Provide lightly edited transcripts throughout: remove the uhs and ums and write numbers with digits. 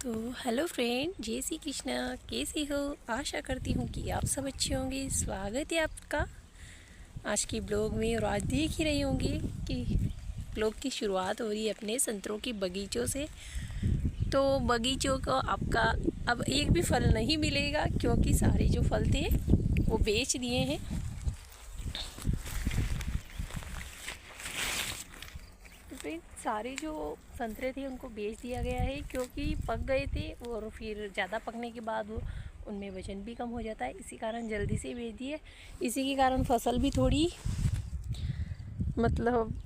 तो hello friend, जय श्री कृष्णा। कैसे हो? आशा करती हूँ कि आप सब अच्छे होंगे। स्वागत है आपका आज की ब्लॉग में। और आज देख ही रहे होंगे कि ब्लॉग की शुरुआत हो रही है अपने संतरों की बगीचों से। तो बगीचों को आपका अब एक भी फल नहीं मिलेगा, क्योंकि सारे जो फल थे वो बेच दिए हैं। तो फिर सारे जो संतरे थे उनको बेच दिया गया है, क्योंकि पक गए थे और फिर ज़्यादा पकने के बाद उनमें वजन भी कम हो जाता है। इसी कारण जल्दी से बेच दिए। इसी के कारण फसल भी थोड़ी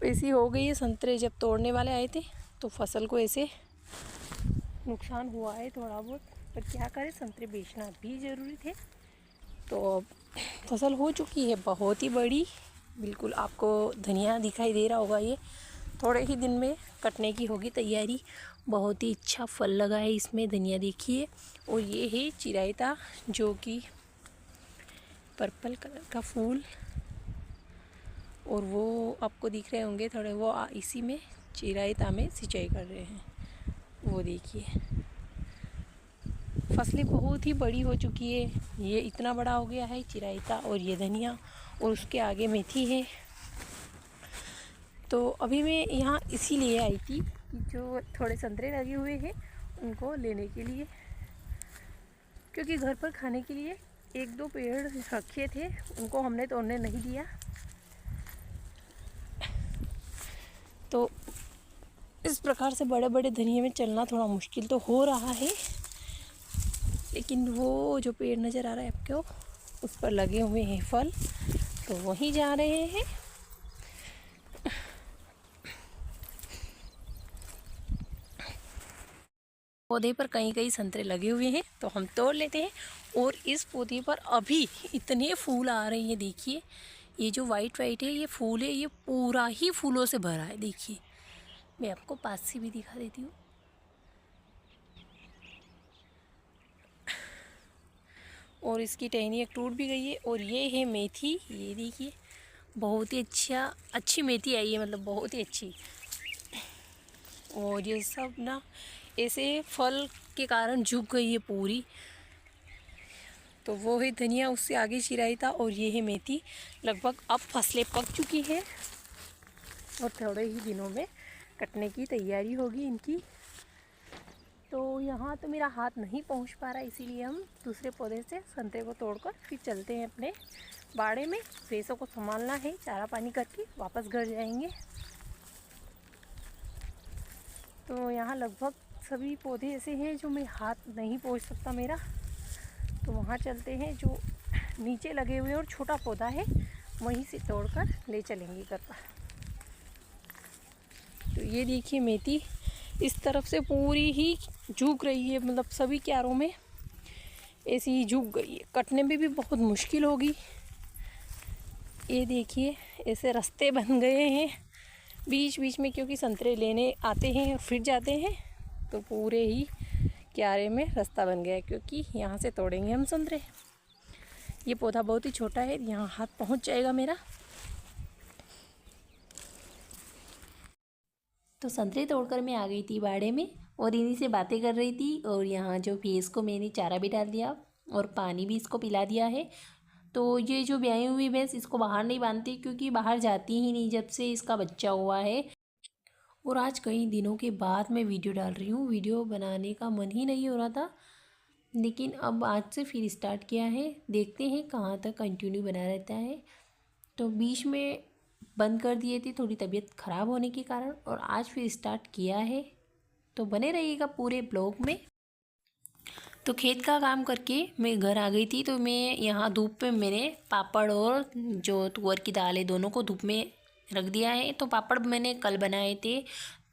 ऐसी हो गई है। संतरे जब तोड़ने वाले आए थे तो फसल को ऐसे नुकसान हुआ है थोड़ा बहुत, पर क्या करें, संतरे बेचना भी ज़रूरी थे। तो अब फसल हो चुकी है बहुत ही बड़ी। बिल्कुल आपको धनिया दिखाई दे रहा होगा, ये थोड़े ही दिन में कटने की होगी तैयारी। बहुत ही अच्छा फल लगा है इसमें, धनिया देखिए। और ये है चिरायता, जो कि पर्पल कलर का फूल। और वो आपको दिख रहे होंगे थोड़े, वो इसी में चिरायता में सिंचाई कर रहे हैं। वो देखिए, फसलें बहुत ही बड़ी हो चुकी है। ये इतना बड़ा हो गया है चिरायता, और ये धनिया, और उसके आगे मेथी है। तो अभी मैं यहाँ इसीलिए आई थी कि जो थोड़े संतरे लगे हुए हैं उनको लेने के लिए, क्योंकि घर पर खाने के लिए एक दो पेड़ रखे थे, उनको हमने तोड़ने नहीं दिया। तो इस प्रकार से बड़े बड़े धनिये में चलना थोड़ा मुश्किल तो हो रहा है, लेकिन वो जो पेड़ नज़र आ रहा है आपको, उस पर लगे हुए हैं फल, तो वहीं जा रहे हैं। पौधे पर कई कई संतरे लगे हुए हैं, तो हम तोड़ लेते हैं। और इस पौधे पर अभी इतने फूल आ रहे हैं, देखिए। ये जो वाइट वाइट है ये फूल है, ये पूरा ही फूलों से भरा है। देखिए, मैं आपको पास से भी दिखा देती हूँ। और इसकी टहनी एक टूट भी गई है। और ये है मेथी, ये देखिए, बहुत ही अच्छी मेथी आई है, मतलब बहुत ही अच्छी। और ये सब ना ऐसे फल के कारण झुक गई है पूरी। तो वो है धनिया, उससे आगे चिराई था, और ये है मेथी। लगभग अब फसलें पक चुकी है और थोड़े ही दिनों में कटने की तैयारी होगी इनकी। तो यहाँ तो मेरा हाथ नहीं पहुँच पा रहा, इसीलिए हम दूसरे पौधे से संतरे को तोड़कर फिर चलते हैं अपने बाड़े में। भैंसों को संभालना है, चारा पानी करके वापस घर जाएंगे। तो यहाँ लगभग सभी पौधे ऐसे हैं जो मैं हाथ नहीं पहुँच सकता मेरा। तो वहाँ चलते हैं, जो नीचे लगे हुए और छोटा पौधा है वहीं से तोड़कर ले चलेंगे घर पर। तो ये देखिए, मेथी इस तरफ से पूरी ही झुक रही है, मतलब सभी क्यारों में ऐसी ही झुक गई है। कटने में भी बहुत मुश्किल होगी। ये देखिए, ऐसे रास्ते बन गए हैं बीच बीच में, क्योंकि संतरे लेने आते हैं और फिर जाते हैं। तो पूरे ही क्यारे में रास्ता बन गया है, क्योंकि यहाँ से तोड़ेंगे हम संतरे। ये पौधा बहुत ही छोटा है, यहाँ हाथ पहुँच जाएगा मेरा। तो संतरे तोड़कर मैं आ गई थी बाड़े में, और इन्हीं से बातें कर रही थी। और यहाँ जो भैंस को मैंने चारा भी डाल दिया और पानी भी इसको पिला दिया है। तो ये जो ब्याई हुई भैंस, इसको बाहर नहीं बांधती, क्योंकि बाहर जाती ही नहीं जब से इसका बच्चा हुआ है। और आज कई दिनों के बाद मैं वीडियो डाल रही हूँ। वीडियो बनाने का मन ही नहीं हो रहा था, लेकिन अब आज से फिर स्टार्ट किया है। देखते हैं कहाँ तक कंटिन्यू बना रहता है। तो बीच में बंद कर दिए थे थोड़ी तबीयत ख़राब होने के कारण, और आज फिर स्टार्ट किया है। तो बने रहिएगा पूरे ब्लॉग में। तो खेत का काम करके मैं घर आ गई थी। तो मैं यहाँ धूप पे मैंने पापड़ और जो तुअर की दाल है दोनों को धूप में रख दिया है। तो पापड़ मैंने कल बनाए थे,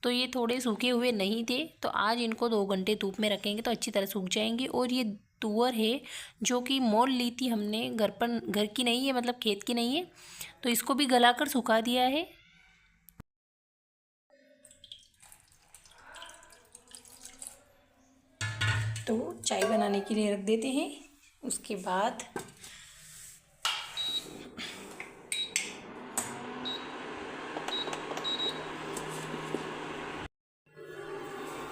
तो ये थोड़े सूखे हुए नहीं थे, तो आज इनको 2 घंटे धूप में रखेंगे तो अच्छी तरह सूख जाएंगे। और ये तुअर है जो कि मोल ली थी हमने, घर की नहीं है, मतलब खेत की नहीं है। तो इसको भी गलाकर सुखा दिया है। तो चाय बनाने के लिए रख देते हैं। उसके बाद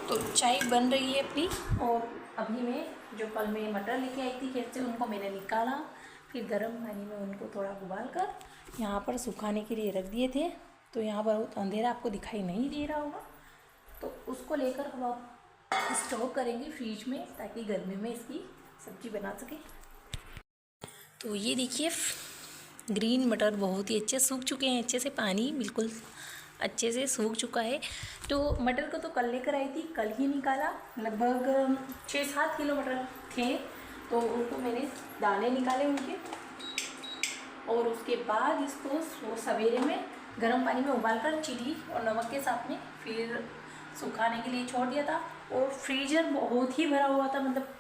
तो चाय बन रही है अपनी। और अभी मैं जो कल मैं मटर लेके आई थी खेत से उनको मैंने निकाला, फिर गर्म पानी में उनको थोड़ा उबाल कर यहाँ पर सुखाने के लिए रख दिए थे। तो यहाँ पर बहुत अंधेरा आपको दिखाई नहीं दे रहा होगा, तो उसको लेकर हम आप स्टोर करेंगे फ्रिज में ताकि गर्मी में इसकी सब्ज़ी बना सके। तो ये देखिए ग्रीन मटर बहुत ही अच्छे सूख चुके हैं, अच्छे से पानी बिल्कुल अच्छे से सूख चुका है। तो मटर को तो कल लेकर आई थी, कल ही निकाला। लगभग 6-7 किलो मटर थे, तो उनको मैंने दाने निकाले उनके, और उसके बाद इसको सवेरे में गर्म पानी में उबाल कर चीनी और नमक के साथ में फिर सुखाने के लिए छोड़ दिया था। और फ्रीजर बहुत ही भरा हुआ था, मतलब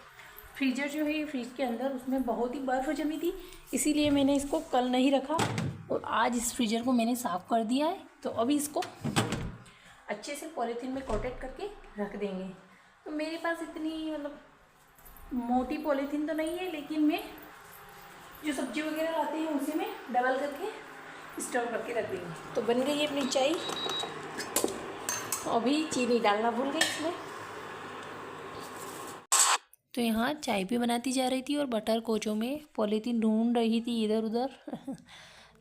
फ्रीजर जो है फ्रिज के अंदर उसमें बहुत ही बर्फ़ जमी थी, इसीलिए मैंने इसको कल नहीं रखा और आज इस फ्रीजर को मैंने साफ़ कर दिया है। तो अभी इसको अच्छे से पॉलीथीन में कोटेड करके रख देंगे। तो मेरे पास इतनी मतलब मोटी पॉलीथीन तो नहीं है, लेकिन मैं जो सब्जी वगैरह लाते हैं उसी में डबल करके स्टोर करके रख देंगे। तो बन गई है अपनी चाय। अभी चीनी डालना भूल गई इसमें। तो यहाँ चाय भी बनाती जा रही थी और बटर कोचों में पॉलीथीन ढूंढ रही थी इधर उधर।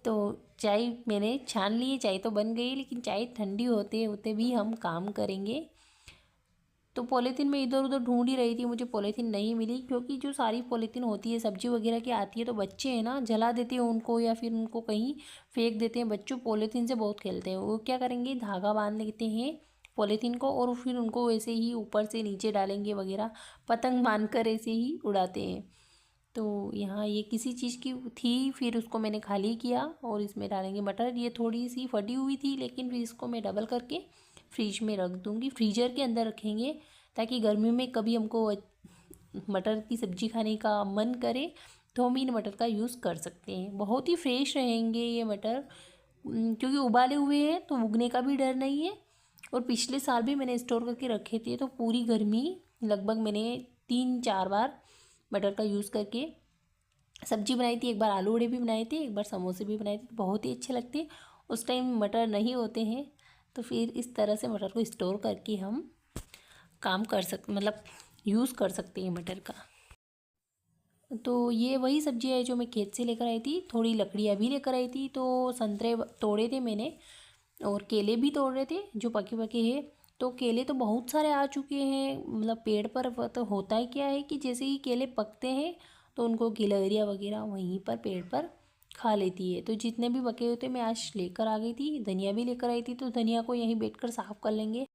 तो चाय मैंने छान ली है, चाय तो बन गई, लेकिन चाय ठंडी होते होते भी हम काम करेंगे। तो पॉलीथीन में इधर उधर ढूंढ ही रही थी, मुझे पॉलीथीन नहीं मिली, क्योंकि जो सारी पॉलीथीन होती है सब्जी वगैरह की आती है तो बच्चे हैं ना जला देते हैं उनको या फिर उनको कहीं फेंक देते हैं। बच्चों पॉलीथीन से बहुत खेलते हैं, वो क्या करेंगे धागा बांध लेते हैं पॉलीथीन को और फिर उनको वैसे ही ऊपर से नीचे डालेंगे वगैरह, पतंग बांध कर ऐसे ही उड़ाते हैं। तो यहाँ ये किसी चीज़ की थी, फिर उसको मैंने खाली किया और इसमें डालेंगे मटर। ये थोड़ी सी फटी हुई थी, लेकिन फिर इसको मैं डबल करके फ्रिज में रख दूँगी, फ्रीजर के अंदर रखेंगे, ताकि गर्मी में कभी हमको मटर की सब्ज़ी खाने का मन करे तो हम इन मटर का यूज़ कर सकते हैं। बहुत ही फ्रेश रहेंगे ये मटर, क्योंकि उबाले हुए हैं तो उगने का भी डर नहीं है। और पिछले साल भी मैंने स्टोर करके रखे थे, तो पूरी गर्मी लगभग मैंने 3-4 बार मटर का यूज़ करके सब्जी बनाई थी। एक बार आलू वड़े भी बनाए थे, एक बार समोसे भी बनाए थे, बहुत ही अच्छे लगते। उस टाइम मटर नहीं होते हैं, तो फिर इस तरह से मटर को स्टोर करके हम काम कर सकते, मतलब यूज़ कर सकते हैं मटर का। तो ये वही सब्जी है जो मैं खेत से लेकर आई थी, थोड़ी लकड़ियाँ भी लेकर आई थी। तो संतरे तोड़े थे मैंने और केले भी तोड़ रहे थे जो पके पके हैं। तो केले तो बहुत सारे आ चुके हैं, मतलब पेड़ पर। तो होता है क्या है कि जैसे ही केले पकते हैं तो उनको गिलहरियाँ वगैरह वहीं पर पेड़ पर खा लेती है। तो जितने भी पके हुए थे मैं आज लेकर आ गई थी, धनिया भी लेकर आई थी, तो धनिया को यहीं बैठकर साफ़ कर लेंगे।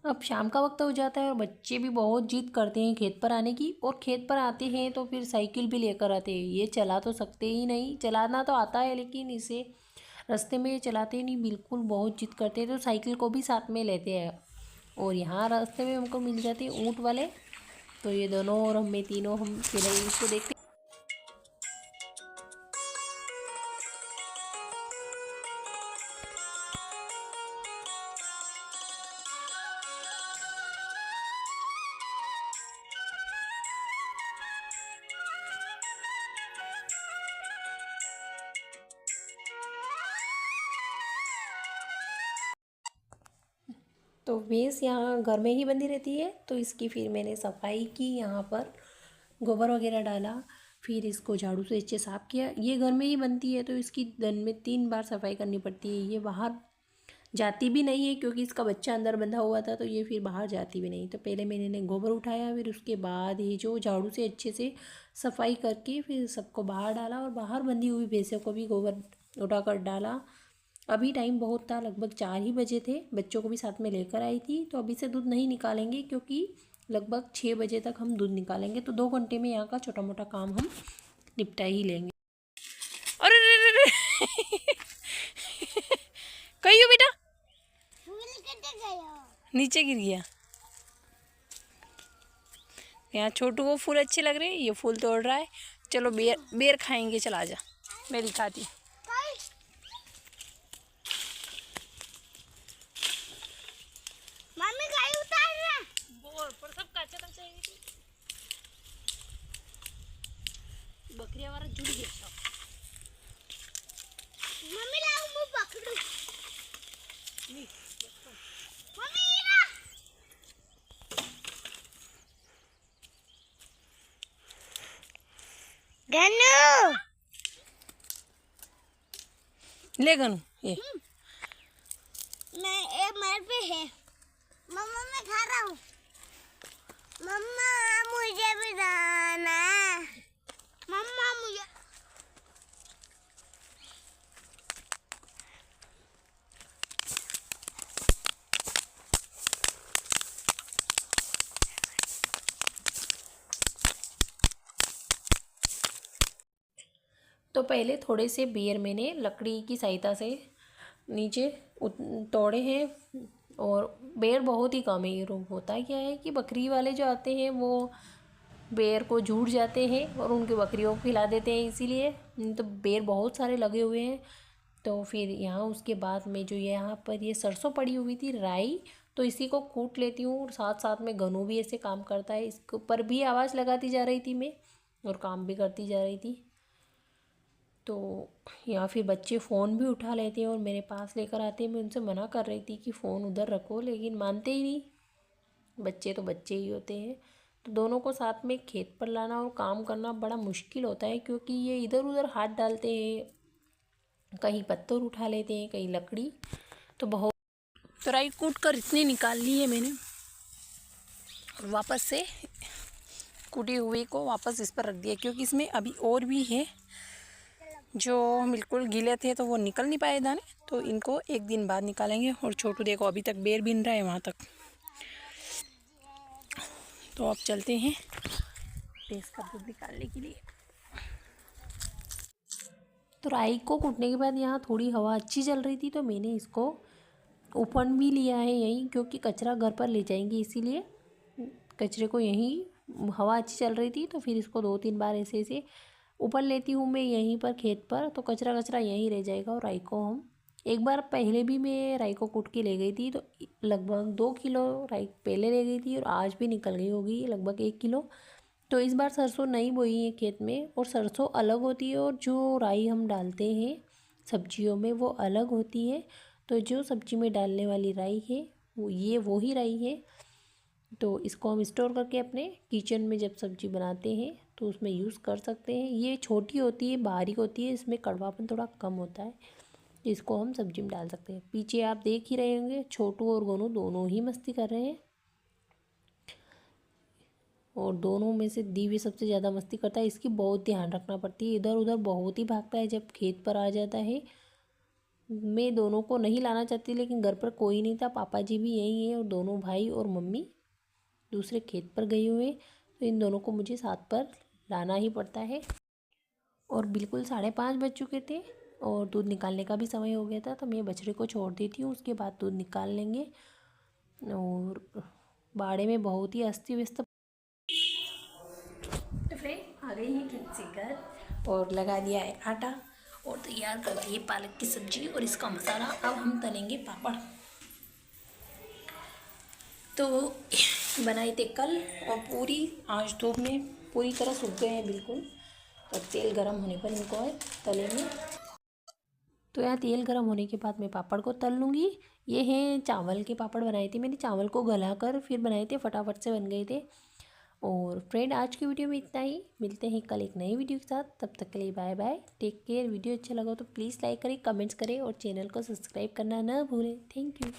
अब शाम का वक्त हो जाता है और बच्चे भी बहुत जिद करते हैं खेत पर आने की, और खेत पर आते हैं तो फिर साइकिल भी लेकर आते हैं। ये चला तो सकते ही नहीं, चलाना तो आता है लेकिन इसे रास्ते में चलाते ही नहीं, बिल्कुल बहुत जिद करते हैं। तो साइकिल को भी साथ में लेते हैं, और यहाँ रास्ते में हमको मिल जाते हैं ऊँट वाले। तो ये दोनों और हमें तीनों हम फिर इसको देखते। तो भैंस यहाँ घर में ही बंधी रहती है, तो इसकी फिर मैंने सफाई की, यहाँ पर गोबर वगैरह डाला, फिर इसको झाड़ू से अच्छे साफ़ किया। ये घर में ही बनती है तो इसकी दिन में 3 बार सफाई करनी पड़ती है। ये बाहर जाती भी नहीं है, क्योंकि इसका बच्चा अंदर बंधा हुआ था, तो ये फिर बाहर जाती भी नहीं। तो पहले मैंने गोबर उठाया, फिर उसके बाद ये जो झाड़ू से अच्छे से सफाई करके फिर सबको बाहर डाला, और बाहर बंधी हुई भैंसों को भी गोबर उठाकर डाला। अभी टाइम बहुत था, लगभग 4 ही बजे थे। बच्चों को भी साथ में लेकर आई थी। तो अभी से दूध नहीं निकालेंगे, क्योंकि लगभग 6 बजे तक हम दूध निकालेंगे। तो 2 घंटे में यहाँ का छोटा मोटा काम हम निपटा ही लेंगे। अरे रे कही हो बेटा, नीचे गिर गया। यहाँ छोटू को फूल अच्छे लग रहे हैं, ये फूल तोड़ रहा है। चलो बेर बेर खाएंगे, चल आजा, मैं दिखाती। मम्मी गाय उतार रहा बोर पर सब कच्चा कच्चा है। बकरिया वाला जुड़ गया सब। मम्मी लाओ मैं पकड़ू। नहीं मम्मी ना गन्नू ले गनु ये मैं एक मेरे पे है। मम्मा मैं खा रहा हूँ। मम्मा मुझे भी दाना। मम्मा मुझे तो पहले थोड़े से बेर मैंने लकड़ी की सहायता से नीचे तोड़े हैं और बेर बहुत ही कम है। ये रूम होता क्या है कि बकरी वाले जो आते हैं वो बेर को झूठ जाते हैं और उनकी बकरियों को खिला देते हैं, इसीलिए तो बेर बहुत सारे लगे हुए हैं। तो फिर यहाँ उसके बाद में जो यहाँ पर ये सरसों पड़ी हुई थी राई, तो इसी को कूट लेती हूँ और साथ साथ में गनू भी ऐसे काम करता है, इसके ऊपर भी आवाज़ लगाती जा रही थी मैं और काम भी करती जा रही थी। तो या फिर बच्चे फ़ोन भी उठा लेते हैं और मेरे पास लेकर आते हैं। मैं उनसे मना कर रही थी कि फ़ोन उधर रखो, लेकिन मानते ही नहीं, बच्चे तो बच्चे ही होते हैं। तो दोनों को साथ में खेत पर लाना और काम करना बड़ा मुश्किल होता है, क्योंकि ये इधर उधर हाथ डालते हैं, कहीं पत्थर उठा लेते हैं, कहीं लकड़ी। तो बहुत तो राई कूट कर इतनी निकाल ली है मैंने, और वापस से कूटी हुई को वापस इस पर रख दिया, क्योंकि इसमें अभी और भी है जो बिल्कुल गीले थे तो वो निकल नहीं पाए दाने, तो इनको एक दिन बाद निकालेंगे। और छोटू देखो अभी तक बेर बीन रहा है वहाँ तक। तो अब चलते हैं भैंस का दूध निकालने के लिए। तो राई को कूटने के बाद यहाँ थोड़ी हवा अच्छी चल रही थी, तो मैंने इसको ऊपर भी लिया है यहीं, क्योंकि कचरा घर पर ले जाएंगे, इसीलिए कचरे को यहीं हवा अच्छी चल रही थी। तो फिर इसको 2-3 बार ऐसे ऐसे ऊपर लेती हूँ मैं यहीं पर खेत पर, तो कचरा कचरा यहीं रह जाएगा। और राई को हम एक बार पहले भी मैं राई को कूट के ले गई थी, तो लगभग 2 किलो राई पहले ले गई थी और आज भी निकल गई होगी लगभग 1 किलो। तो इस बार सरसों नहीं बोई है खेत में, और सरसों अलग होती है और जो राई हम डालते हैं सब्जियों में वो अलग होती है। तो जो सब्जी में डालने वाली राई है वो ही राई है। तो इसको हम स्टोर करके अपने किचन में जब सब्जी बनाते हैं तो उसमें यूज़ कर सकते हैं। ये छोटी होती है, बारीक होती है, इसमें कड़वापन थोड़ा कम होता है, इसको हम सब्जी में डाल सकते हैं। पीछे आप देख ही रहे होंगे छोटू और गोनू दोनों ही मस्ती कर रहे हैं, और दोनों में से दिव्य सबसे ज़्यादा मस्ती करता है। इसकी बहुत ध्यान रखना पड़ती है, इधर उधर बहुत ही भागता है जब खेत पर आ जाता है। मैं दोनों को नहीं लाना चाहती, लेकिन घर पर कोई नहीं था, पापा जी भी यहीं हैं और दोनों भाई और मम्मी दूसरे खेत पर गए हुए, तो इन दोनों को मुझे साथ पर लाना ही पड़ता है। और बिल्कुल 5:30 बज चुके थे और दूध निकालने का भी समय हो गया था, तो मैं बछड़े को छोड़ देती हूँ, उसके बाद दूध निकाल लेंगे। और बाड़े में बहुत ही अस्त व्यस्त। तो फ्रेंड आ गई हैं खेत से घर और लगा दिया है आटा और तैयार कर दी है पालक की सब्जी और इसका मसाला। अब हम तलेंगे पापड़। तो बनाए थे कल और पूरी आज धूप में पूरी तरह सूख गए हैं बिल्कुल, और तेल गरम होने पर इनको तलेंगे। तो यहाँ तेल गरम होने के बाद मैं पापड़ को तल लूँगी। ये हैं चावल के पापड़ बनाए थे मैंने, चावल को गलाकर फिर बनाए थे, फटाफट से बन गए थे। और फ्रेंड आज की वीडियो में इतना ही, मिलते हैं कल एक नई वीडियो के साथ, तब तक के लिए bye bye, take care. Video अच्छा लगा तो प्लीज़ लाइक करें, कमेंट्स करें और चैनल को सब्सक्राइब करना ना भूलें। Thank you.